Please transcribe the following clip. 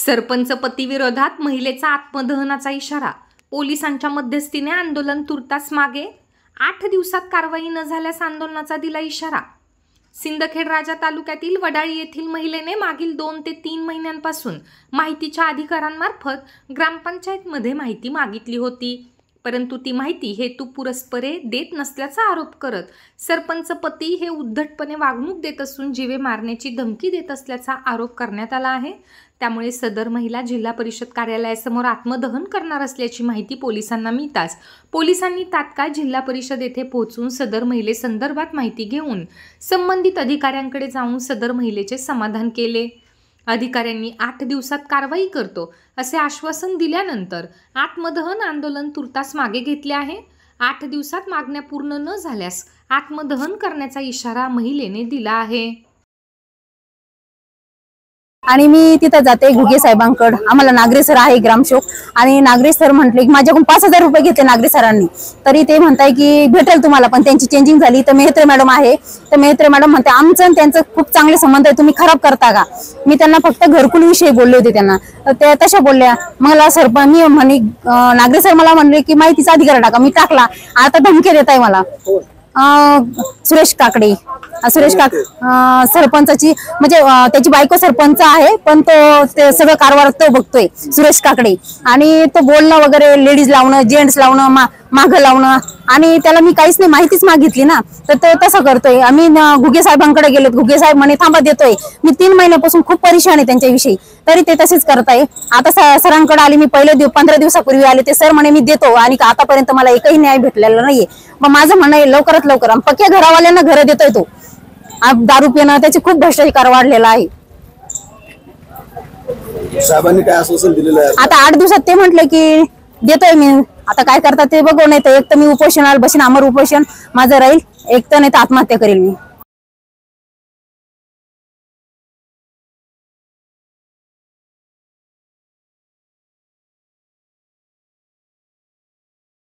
सरपंच पतीविरोधात महिलेचा आत्मदहनाचा इशारा। पोलिसांच्या मध्यस्थीने आंदोलन तुर्तास मागे। 8 दिवसात कारवाई न झाल्यास आंदोलनाचा दिला इशारा। सिंदखेड राजा तालुक्यातील वडाळी येथील महिलेने मागील 2 ते 3 महिन्यांपासून माहितीच्या अधिकाऱ्यांमार्फत ग्रामपंचायतमध्ये माहिती मागितली होती, परंतु ती माहिती हेतू पुरस्परे देत नसल्याचा आरोप करत सरपंच पती हे उद्धटपणे वागणूक देत असून जीवे मारण्याची धमकी देत असल्याचा आरोप करण्यात आला आहे। त्यामुळे सदर महिला जिल्हा परिषद कार्यालयासमोर आत्मदहन करणार असल्याची माहिती पोलिसांना मिळताच पोलिसांनी तात्काळ जिल्हा परिषद येथे पोहोचून सदर महिलेसंदर्भात माहिती घेऊन संबंधित अधिकाऱ्यांकडे जाऊन सदर महिलेचे समाधान केले। अधिकाऱ्यांनी 8 दिवसात कारवाई करतो असे आश्वासन दिल्यानंतर आत्मदहन आंदोलन तुर्तास मागे घेतले आहे। 8 दिवसात मागण्या पूर्ण न झाल्यास आत्मदहन करण्याचा इशारा महिलेने दिला आहे। आणि मी तिथे जाते घुगे साहेबांकडे। आम्हाला नागरे सर आहे ग्रामसेवक, आणि नागरे सर म्हटले की माझ्याकडून 5000 रुपये घेतले नागरे सरांनी, तरी ते म्हणताय की भेटेल तुम्हाला, पण त्यांची चेंजिंग झाली। तर मेहत्रे मॅडम आहे, तर मेहत्रे मॅडम म्हणते आमचं आणि त्यांचं खूप चांगले संबंध आहे, तुम्ही खराब करता का? मी त्यांना फक्त घरकुल विषयी बोलले होते त्यांना, तर त्या तशा बोलल्या। मला सरपंच मी म्हणे नागरे सर मला म्हणले की माहितीचा अधिकार टाका, मी टाकला। आता धमकी देत आहे मला सुरेश काकडे, सरपंचाची म्हणजे त्याची बायको सरपंच आहे, पण तो ते सगळं कारभार तो बघतोय सुरेश काकडे। आणि तो बोलणं वगैरे लेडीज लावणं, जेंट्स लावणं, मागं लावणं, आणि त्याला मी काहीच नाही माहितीच मागितली ना, तर तो तसं करतोय। आम्ही घुगे साहेबांकडे गेलो, घुगे साहेब म्हणे थांबा देतोय। मी 3 महिन्यापासून खूप परेशान आहे त्यांच्याविषयी, तरी ते तसेच करताय। आता सरांकडे आली, मी पहिले 15 दिवसापूर्वी आले, ते सर म्हणे मी देतो, आणि आतापर्यंत मला एकही न्याय भेटलेला नाहीये। मग माझं म्हणणं आहे लवकरात लवकर पक्क्या घरावाल्यांना घर देतोय तो। दारू पिणं, त्याचे खूप भ्रष्टाचार वाढलेला आहे। साहेबांनी काय आश्वासन दिलेलं आहे? आता 8 दिवसात ते म्हटले की देतोय मी, आता काय करतात ते बघू। नाही तर एक तर मी उपोषणाला बसीन, अमर उपोषण माझं राहील, एक तर नाही तर आत्महत्या करेल मी।